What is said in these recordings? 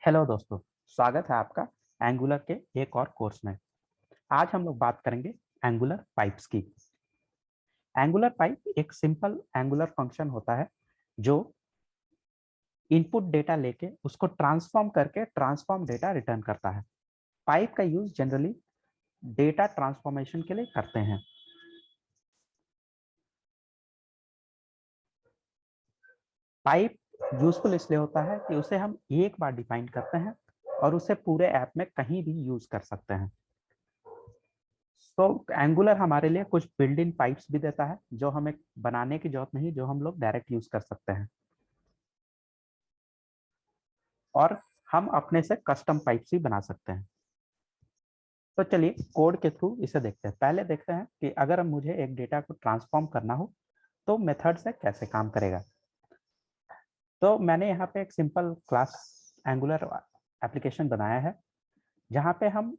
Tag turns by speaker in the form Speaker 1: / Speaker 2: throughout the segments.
Speaker 1: Hello दोस्तों, स्वागत है आपका एंगुलर के एक और कोर्स में। आज हम लोग बात करेंगे एंगुलर पाइप्स की। एंगुलर पाइप एक सिंपल एंगुलर फंक्शन होता है जो इनपुट डेटा लेके उसको ट्रांसफॉर्म करके ट्रांसफॉर्म डेटा रिटर्न करता है। पाइप का यूज जनरली डेटा ट्रांसफॉर्मेशन के लिए करते हैं। पाइप यूजफुल इसलिए होता है कि उसे हम एक बार डिफाइन करते हैं और उसे पूरे ऐप में कहीं भी यूज कर सकते हैं। तो एंगुलर हमारे लिए कुछ बिल्ड इन पाइप्स भी देता है जो हमें बनाने की जरूरत नहीं, जो हम लोग डायरेक्ट यूज कर सकते हैं और हम अपने से कस्टम पाइप्स भी बना सकते हैं। तो चलिए कोड के थ्रू इसे देखते हैं। पहले देखते हैं कि अगर मुझे एक डेटा को ट्रांसफॉर्म करना हो तो मेथड से कैसे काम करेगा। तो मैंने यहाँ पे एक सिंपल क्लास एंगुलर एप्लीकेशन बनाया है जहाँ पे हम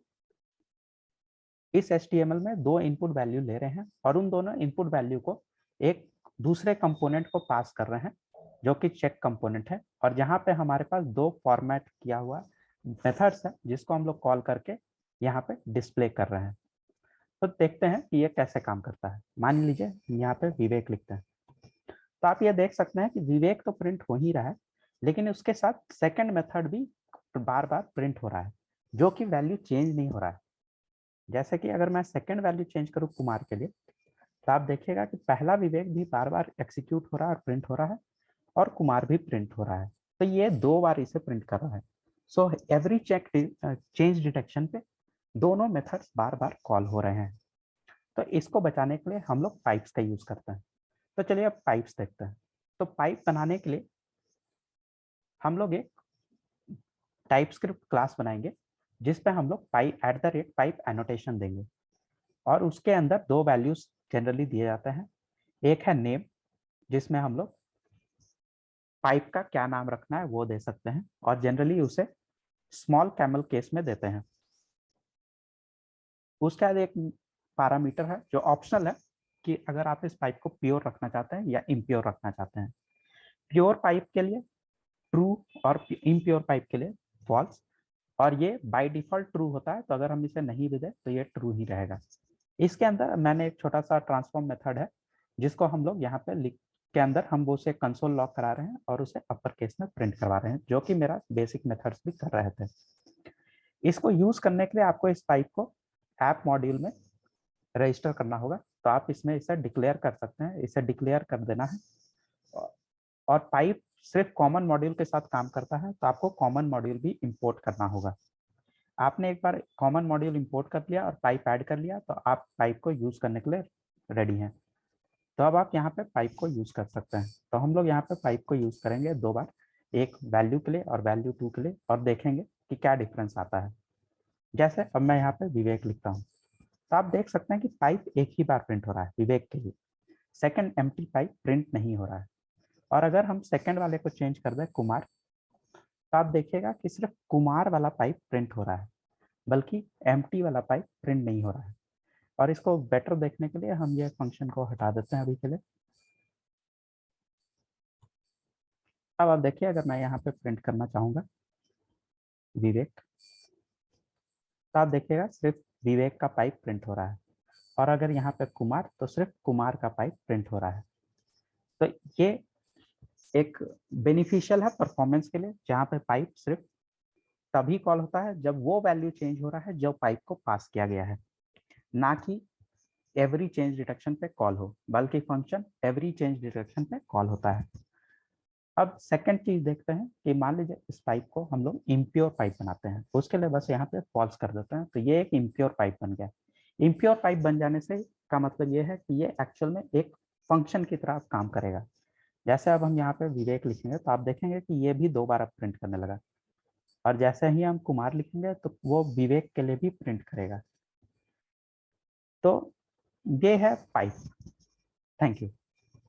Speaker 1: इस HTML में दो इनपुट वैल्यू ले रहे हैं और उन दोनों इनपुट वैल्यू को एक दूसरे कंपोनेंट को पास कर रहे हैं जो कि चेक कंपोनेंट है, और जहाँ पे हमारे पास दो फॉर्मेट किया हुआ मेथड्स है जिसको हम लोग कॉल करके यहाँ पे डिस्प्ले कर रहे हैं। तो देखते हैं कि ये कैसे काम करता है। मान लीजिए यहाँ पे विवेक लिखते हैं, तो आप ये देख सकते हैं कि विवेक तो प्रिंट हो ही रहा है, लेकिन उसके साथ सेकंड मेथड भी बार बार प्रिंट हो रहा है जो कि वैल्यू चेंज नहीं हो रहा है। जैसे कि अगर मैं सेकंड वैल्यू चेंज करूँ कुमार के लिए, तो आप देखिएगा कि पहला विवेक भी बार बार एग्जीक्यूट हो रहा है और प्रिंट हो रहा है, और कुमार भी प्रिंट हो रहा है। तो ये दो बार इसे प्रिंट कर रहा है। So every check change detection पे दोनों मेथड्स बार बार कॉल हो रहे हैं। तो इसको बचाने के लिए हम लोग पाइप्स का यूज करते हैं। तो चलिए अब पाइप्स देखते हैं। तो पाइप बनाने के लिए हम लोग एक टाइपस्क्रिप्ट क्लास बनाएंगे जिसपे हम लोग @पाइप एनोटेशन देंगे, और उसके अंदर दो वैल्यूज जनरली दिए जाते हैं। एक है नेम, जिसमें हम लोग पाइप का क्या नाम रखना है वो दे सकते हैं, और जनरली उसे स्मॉल कैमल केस में देते हैं। उसके बाद एक पैरामीटर है जो ऑप्शनल है कि अगर आप इस पाइप को प्योर रखना चाहते हैं या इम्प्योर रखना चाहते हैं। प्योर पाइप के लिए ट्रू और इम्प्योर पाइप के लिए फॉल्स, और ये बाय डिफॉल्ट ट्रू होता है, तो अगर हम इसे नहीं भी दें तो ये ट्रू ही रहेगा। इसके अंदर मैंने एक छोटा सा ट्रांसफॉर्म मेथड है जिसको हम लोग यहाँ पे लिख के अंदर हम वो उसे कंसोल लॉक करा रहे हैं और उसे अपर केस में प्रिंट करवा रहे हैं, जो कि मेरा बेसिक मेथड्स भी कर रहे थे। इसको यूज करने के लिए आपको इस पाइप को ऐप मॉड्यूल में रजिस्टर करना होगा। तो आप इसमें इसे डिक्लेयर कर सकते हैं, इसे डिक्लेयर कर देना है। और पाइप सिर्फ कॉमन मॉड्यूल के साथ काम करता है, तो आपको कॉमन मॉड्यूल भी इंपोर्ट करना होगा। आपने एक बार कॉमन मॉड्यूल इंपोर्ट कर लिया और पाइप ऐड कर लिया, तो आप पाइप को यूज करने के लिए रेडी हैं। तो अब आप यहाँ पे पाइप को यूज कर सकते हैं। तो हम लोग यहाँ पे पाइप को यूज करेंगे दो बार, एक वैल्यू के लिए और वैल्यू 2 के लिए, और देखेंगे कि क्या डिफरेंस आता है। जैसे अब मैं यहाँ पे विवेक लिखता हूँ, तो आप देख सकते हैं कि पाइप एक ही बार प्रिंट हो रहा है विवेक के लिए। सेकंड एम्प्टी पाइप प्रिंट नहीं हो रहा है। और अगर हम सेकंड वाले को चेंज कर दें कुमार, तो आप देखिएगा कि सिर्फ कुमार वाला पाइप प्रिंट हो रहा है, बल्कि एम्प्टी वाला पाइप प्रिंट नहीं हो रहा है। और इसको बेटर देखने के लिए हम ये फंक्शन को हटा देते हैं अभी के लिए। अब आप देखिए, अगर मैं यहाँ पे प्रिंट करना चाहूंगा विवेक, तो आप देखिएगा सिर्फ विवेक का पाइप प्रिंट हो रहा है, और अगर यहाँ पे कुमार, तो सिर्फ कुमार का पाइप प्रिंट हो रहा है। तो ये एक बेनिफिशियल है परफॉर्मेंस के लिए, जहाँ पे पाइप सिर्फ तभी कॉल होता है जब वो वैल्यू चेंज हो रहा है जो पाइप को पास किया गया है, ना कि एवरी चेंज डिटेक्शन पे कॉल हो, बल्कि फंक्शन एवरी चेंज डिटेक्शन पे कॉल होता है। अब सेकंड चीज देखते हैं कि मान लीजिए इस पाइप को हम लोग इम्प्योर पाइप बनाते हैं, उसके लिए बस यहाँ पे फॉल्स कर देते हैं, तो ये एक इम्प्योर पाइप बन गया। इम्प्योर पाइप बन जाने से का मतलब ये है कि ये एक्चुअल में एक फंक्शन की तरह काम करेगा। जैसे अब हम यहाँ पे विवेक लिखेंगे, तो आप देखेंगे कि ये भी दो बार अब प्रिंट करने लगा, और जैसे ही हम कुमार लिखेंगे तो वो विवेक के लिए भी प्रिंट करेगा। तो ये है पाइप। Thank you.